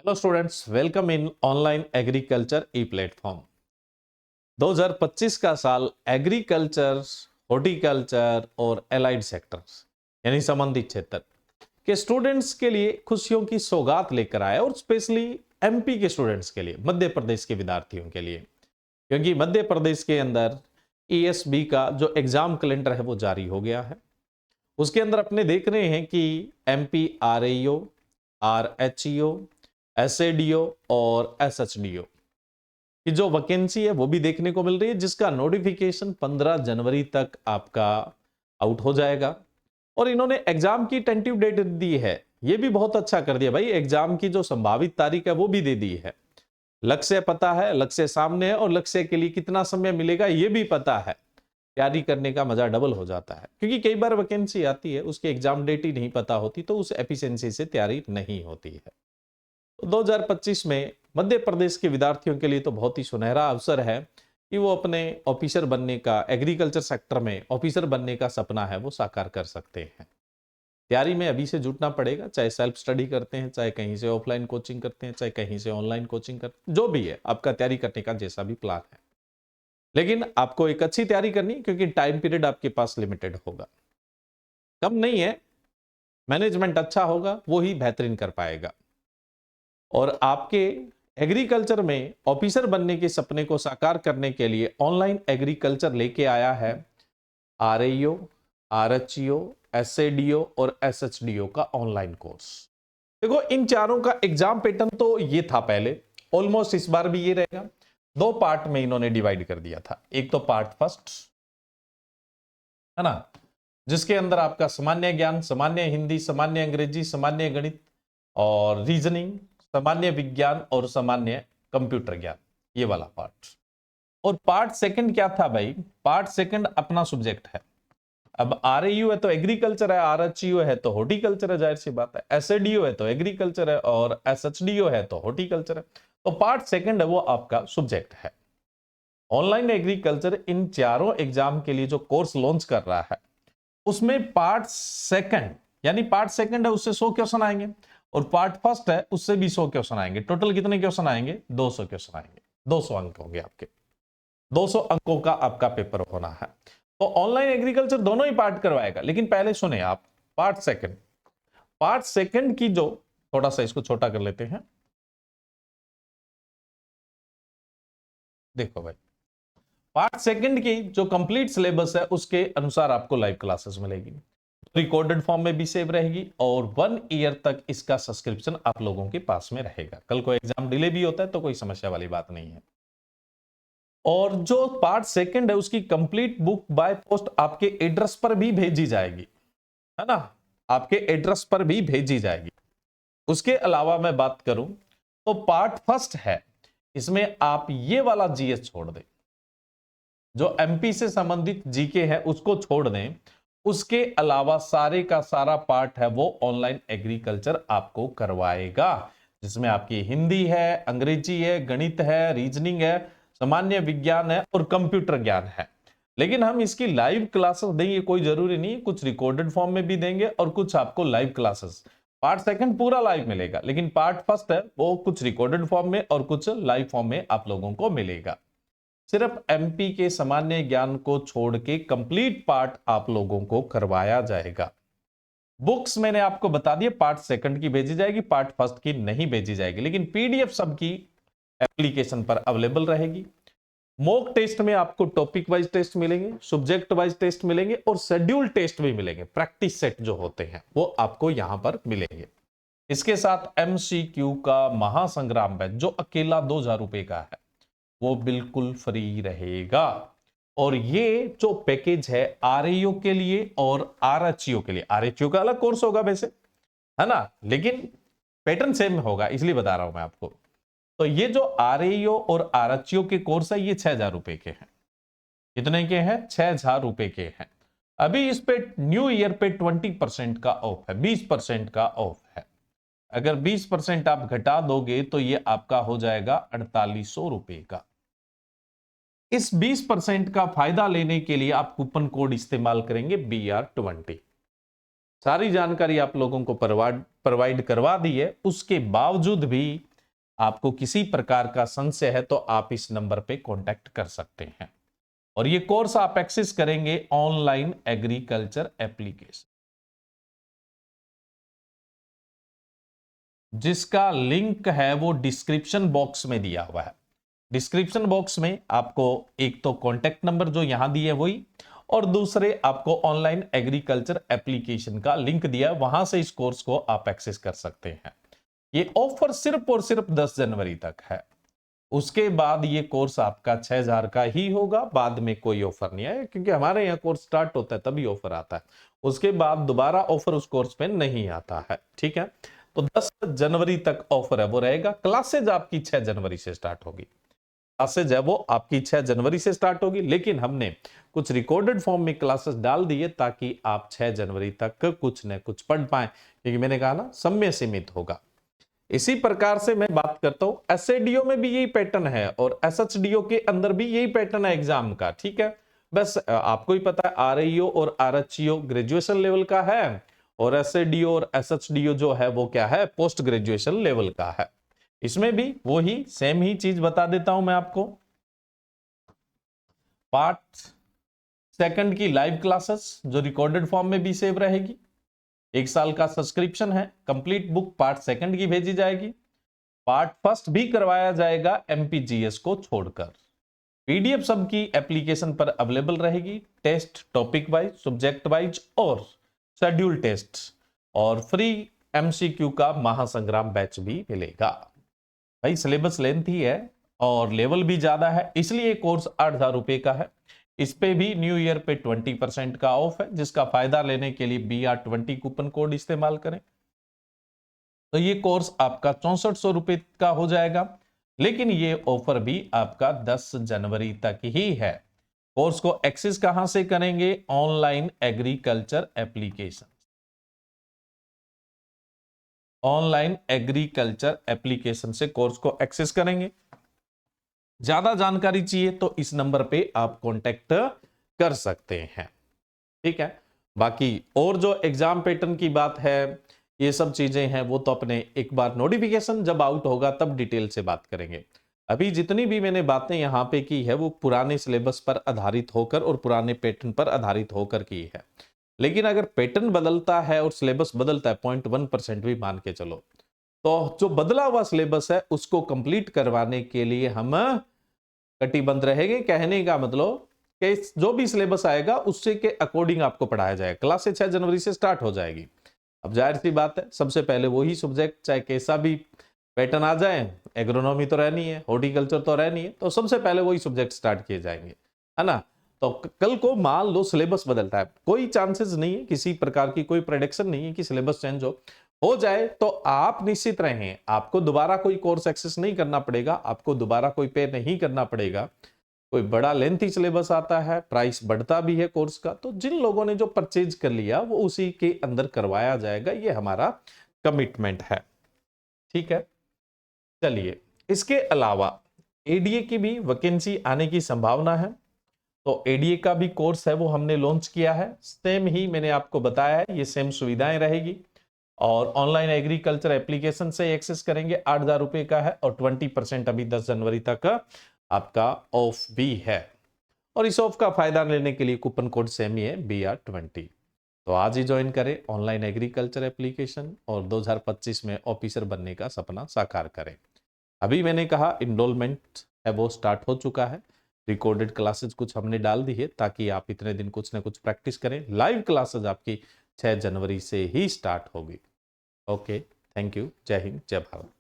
Hello students, welcome in online agriculture E platform. 2025 का साल agriculture, horticulture और allied sectors यानी संबंधित क्षेत्र के स्टूडेंट्स के लिए खुशियों की सौगात लेकर आया और स्पेशली एमपी के स्टूडेंट्स के लिए, मध्य प्रदेश के विद्यार्थियों के लिए, क्योंकि मध्य प्रदेश के अंदर ईएसबी का जो एग्जाम कैलेंडर है वो जारी हो गया है। उसके अंदर अपने देख रहे हैं कि एमपी आरएईओ, आरएचईओ, एसएडीओ और एसएचडीओ की जो वैकेंसी है वो भी देखने को मिल रही है, जिसका नोटिफिकेशन 15 जनवरी तक आपका आउट हो जाएगा। और इन्होंने एग्जाम की टेंटिव डेट दी है, ये भी बहुत अच्छा कर दिया भाई। एग्जाम की जो संभावित तारीख है वो भी दे दी है, लक्ष्य पता है, लक्ष्य सामने है और लक्ष्य के लिए कितना समय मिलेगा ये भी पता है। तैयारी करने का मजा डबल हो जाता है, क्योंकि कई बार वैकेंसी आती है उसकी एग्जाम डेट ही नहीं पता होती, तो उस एफिशिएंसी से तैयारी नहीं होती है। 2025 में मध्य प्रदेश के विद्यार्थियों के लिए तो बहुत ही सुनहरा अवसर है कि वो अपने ऑफिसर बनने का, एग्रीकल्चर सेक्टर में ऑफिसर बनने का सपना है वो साकार कर सकते हैं। तैयारी में अभी से जुटना पड़ेगा, चाहे सेल्फ स्टडी करते हैं, चाहे कहीं से ऑफलाइन कोचिंग करते हैं, चाहे कहीं से ऑनलाइन कोचिंग करते हैं, जो भी है आपका तैयारी करने का जैसा भी प्लान है, लेकिन आपको एक अच्छी तैयारी करनी, क्योंकि टाइम पीरियड आपके पास लिमिटेड होगा, कम नहीं है। मैनेजमेंट अच्छा होगा वो ही बेहतरीन कर पाएगा। और आपके एग्रीकल्चर में ऑफिसर बनने के सपने को साकार करने के लिए ऑनलाइन एग्रीकल्चर लेके आया है आरएईओ, आरएचईओ, एसएडीओ और एसएचडीओ का ऑनलाइन कोर्स। देखो, इन चारों का एग्जाम पैटर्न तो ये था पहले, ऑलमोस्ट इस बार भी ये रहेगा। दो पार्ट में इन्होंने डिवाइड कर दिया था। एक तो पार्ट फर्स्ट है ना, जिसके अंदर आपका सामान्य ज्ञान, सामान्य हिंदी, सामान्य अंग्रेजी, सामान्य गणित और रीजनिंग, सामान्य विज्ञान और सामान्य कंप्यूटर ज्ञान, ये वाला पार्ट। और पार्ट सेकंड क्या था भाई? पार्ट सेकंड अपना सब्जेक्ट है। अब आरएयू है तो एग्रीकल्चर है, आरएचयू है तो हॉर्टिकल्चर है, जाहिर सी बात है। एसएडीओ है तो एग्रीकल्चर है और एसएचडीओ है तो हॉर्टिकल्चर है। तो पार्ट सेकंड है वो आपका सब्जेक्ट है। ऑनलाइन एग्रीकल्चर इन चारों एग्जाम के लिए जो कोर्स लॉन्च कर रहा है, उसमें पार्ट सेकंड यानी पार्ट सेकंड है उससे 100 क्वेश्चन आएंगे और पार्ट फर्स्ट है उससे भी 100 क्वेश्चन आएंगे। टोटल कितने क्वेश्चन आएंगे? 200 क्वेश्चन आएंगे। 200 अंक होंगे आपके। 200 अंकों का आपका पेपर होना है। तो ऑनलाइन एग्रीकल्चर दोनों ही पार्ट करवाएगा, लेकिन पहले सुने आप पार्ट सेकंड की जो, थोड़ा सा इसको छोटा कर लेते हैं। देखो भाई, पार्ट सेकंड की जो कंप्लीट सिलेबस है उसके अनुसार आपको लाइव क्लासेस मिलेगी, रिकॉर्डेड फॉर्म में भी सेव रहेगी और 1 ईयर तक इसका सब्सक्रिप्शन आप लोगों के पास में रहेगा। कल को एग्जाम डिले भी होता है तो कोई समस्या वाली बात नहीं है। और जो पार्ट सेकंड है उसकी कंप्लीट बुक बाय पोस्ट आपके एड्रेस पर भी भेजी जाएगी, है ना, आपके एड्रेस पर भी भेजी जाएगी। उसके अलावा मैं बात करूं तो पार्ट फर्स्ट है, इसमें आप ये वाला जीएस छोड़ दें, जो एमपी से संबंधित जीके है उसको छोड़ दें। उसके अलावा सारे का सारा पार्ट है वो ऑनलाइन एग्रीकल्चर आपको करवाएगा, जिसमें आपकी हिंदी है, अंग्रेजी है, गणित है, रीजनिंग है, सामान्य विज्ञान है और कंप्यूटर ज्ञान है। लेकिन हम इसकी लाइव क्लासेस देंगे, कोई जरूरी नहीं, कुछ रिकॉर्डेड फॉर्म में भी देंगे और कुछ आपको लाइव क्लासेस। पार्ट सेकंड पूरा लाइव मिलेगा, लेकिन पार्ट फर्स्ट है वो कुछ रिकॉर्डेड फॉर्म में और कुछ लाइव फॉर्म में आप लोगों को मिलेगा। सिर्फ एमपी के सामान्य ज्ञान को छोड़ के कंप्लीट पार्ट आप लोगों को करवाया जाएगा। बुक्स मैंने आपको बता दिया, पार्ट सेकंड की भेजी जाएगी, पार्ट फर्स्ट की नहीं भेजी जाएगी, लेकिन पीडीएफ सबकी एप्लीकेशन पर अवेलेबल रहेगी। मॉक टेस्ट में आपको टॉपिक वाइज टेस्ट मिलेंगे, सब्जेक्ट वाइज टेस्ट मिलेंगे और शेड्यूल टेस्ट भी मिलेंगे। प्रैक्टिस सेट जो होते हैं वो आपको यहां पर मिलेंगे। इसके साथ एमसीक्यू का महासंग्राम बैच जो अकेला 2000 रुपए का है वो बिल्कुल फ्री रहेगा। और ये जो पैकेज है आरएईओ के लिए और आरएचईओ के लिए, आरएचईओ का अलग कोर्स होगा वैसे, है ना, लेकिन पैटर्न सेम होगा, इसलिए बता रहा हूं मैं आपको। तो ये जो आरएईओ और आरएचईओ के कोर्स है ये 6000 रुपए के हैं। कितने के हैं? 6000 रुपए के हैं। अभी इस पे न्यू ईयर पे 20% का ऑफ है, 20% का ऑफ है। अगर 20% आप घटा दोगे तो ये आपका हो जाएगा 4800 रुपए का। इस 20% का फायदा लेने के लिए आप कूपन कोड इस्तेमाल करेंगे BR20। सारी जानकारी आप लोगों को प्रोवाइड करवा दी है, उसके बावजूद भी आपको किसी प्रकार का संशय है तो आप इस नंबर पे कांटेक्ट कर सकते हैं। और ये कोर्स आप एक्सेस करेंगे ऑनलाइन एग्रीकल्चर एप्लीकेशन, जिसका लिंक है वो डिस्क्रिप्शन बॉक्स में दिया हुआ है। डिस्क्रिप्शन बॉक्स में आपको एक तो कॉन्टेक्ट नंबर जो यहां दिए वही, और दूसरे आपको ऑनलाइन एग्रीकल्चर एप्लीकेशन का लिंक दिया, वहां से इस कोर्स को आप एक्सेस कर सकते हैं। ये ऑफर सिर्फ और सिर्फ 10 जनवरी तक है। उसके बाद ये कोर्स आपका 6000 का ही होगा, बाद में कोई ऑफर नहीं है, क्योंकि हमारे यहाँ कोर्स स्टार्ट होता है तभी ऑफर आता है। उसके बाद दोबारा ऑफर उस कोर्स पे नहीं आता है। ठीक है, तो 10 जनवरी तक ऑफर है वो रहेगा। क्लासेज आपकी 6 जनवरी से स्टार्ट होगी। क्लासेज है वो आपकी 6 जनवरी से स्टार्ट होगी, लेकिन हमने कुछ रिकॉर्डेड फॉर्म में क्लासेस डाल दिए ताकि आप 6 जनवरी तक कुछ न कुछ पढ़ पाए, क्योंकि मैंने कहा ना समय सीमित होगा। इसी प्रकार से मैं बात करता हूं, एसएडीओ में भी यही पैटर्न है और एसएचडीओ के अंदर भी यही पैटर्न है एग्जाम का। ठीक है, बस आपको ही पता है आरईओ और आरएचईओ ग्रेजुएशन लेवल का है, और एसएडीओ और एसएचडीओ जो है वो क्या है, पोस्ट ग्रेजुएशन लेवल का है। इसमें भी वो ही सेम ही चीज बता देता हूं मैं आपको। पार्ट सेकंड की लाइव क्लासेस जो रिकॉर्डेड फॉर्म में भी सेव रहेगी, 1 साल का सब्सक्रिप्शन है। कंप्लीट बुक पार्ट सेकंड की भेजी जाएगी, पार्ट फर्स्ट भी करवाया जाएगा एमपीजीएस को छोड़कर। पीडीएफ सबकी एप्लीकेशन पर अवेलेबल रहेगी, test topic wise, subject wise और शेड्यूल टेस्ट, और फ्री एमसीक्यू का महासंग्राम बैच भी मिलेगा। भाई सिलेबस लेंथी है और लेवल भी ज्यादा है, इसलिए कोर्स 8000 रुपए का है। इस पे भी न्यू ईयर पे 20% का ऑफ है, जिसका फायदा लेने के लिए BR20 कूपन कोड इस्तेमाल करें। तो ये कोर्स आपका 6400 रुपए का हो जाएगा, लेकिन ये ऑफर भी आपका 10 जनवरी तक ही है। कोर्स को एक्सेस कहां से करेंगे, online agriculture application. Online agriculture application से कोर्स को एक्सेस करेंगे। ज्यादा जानकारी चाहिए तो इस नंबर पे आप कांटेक्ट कर सकते हैं। ठीक है, बाकी और जो एग्जाम पैटर्न की बात है, ये सब चीजें हैं वो तो अपने एक बार नोटिफिकेशन जब आउट होगा तब डिटेल से बात करेंगे। अभी जितनी भी मैंने बातें यहाँ पे की है वो पुराने सिलेबस पर आधारित होकर और पुराने पैटर्न पर आधारित होकर की है। लेकिन अगर पैटर्न बदलता है और सिलेबस बदलता है 0.1% भी मान के चलो, तो जो बदला हुआ सिलेबस है उसको कंप्लीट करवाने के लिए हम कटिबद्ध रहेंगे। कहने का मतलब कि जो भी सिलेबस आएगा उससे के अकॉर्डिंग आपको पढ़ाया जाएगा। क्लासेस 6 जनवरी से स्टार्ट हो जाएगी। अब जाहिर सी बात है, सबसे पहले वही सब्जेक्ट चाहे कैसा भी पैटर्न आ जाए, एग्रोनॉमी तो रहनी है, हॉर्टिकल्चर तो रहनी है, तो सबसे पहले वही सब्जेक्ट स्टार्ट किए जाएंगे, है ना। तो कल को मान लो सिलेबस बदलता है, कोई चांसेस नहीं है, किसी प्रकार की कोई प्रेडिक्शन नहीं है कि सिलेबस चेंज हो जाए, तो आप निश्चित रहें, आपको दोबारा कोई कोर्स एक्सेस नहीं करना पड़ेगा, आपको दोबारा कोई पे नहीं करना पड़ेगा। कोई बड़ा लेंथी सिलेबस आता है, प्राइस बढ़ता भी है कोर्स का, तो जिन लोगों ने जो परचेज कर लिया वो उसी के अंदर करवाया जाएगा, ये हमारा कमिटमेंट है। ठीक है, चलिए इसके अलावा एडीए की भी वैकेंसी आने की संभावना है, तो एडीए का भी कोर्स है वो हमने लॉन्च किया है। सेम ही मैंने आपको बताया है, ये सेम सुविधाएं रहेगी, और ऑनलाइन एग्रीकल्चर एप्लीकेशन से एक्सेस करेंगे। 8000 रुपए का है और 20% अभी 10 जनवरी तक आपका ऑफ भी है, और इस ऑफ का फायदा लेने के लिए कूपन कोड सेम ही है BR20। तो आज ही ज्वाइन करें ऑनलाइन एग्रीकल्चर एप्लीकेशन और 2025 में ऑफिसर बनने का सपना साकार करें। अभी मैंने कहा इनरोलमेंट है वो स्टार्ट हो चुका है, रिकॉर्डेड क्लासेस कुछ हमने डाल दी है ताकि आप इतने दिन कुछ ना कुछ प्रैक्टिस करें। लाइव क्लासेस आपकी 6 जनवरी से ही स्टार्ट होगी। ओके, थैंक यू, जय हिंद, जय भारत।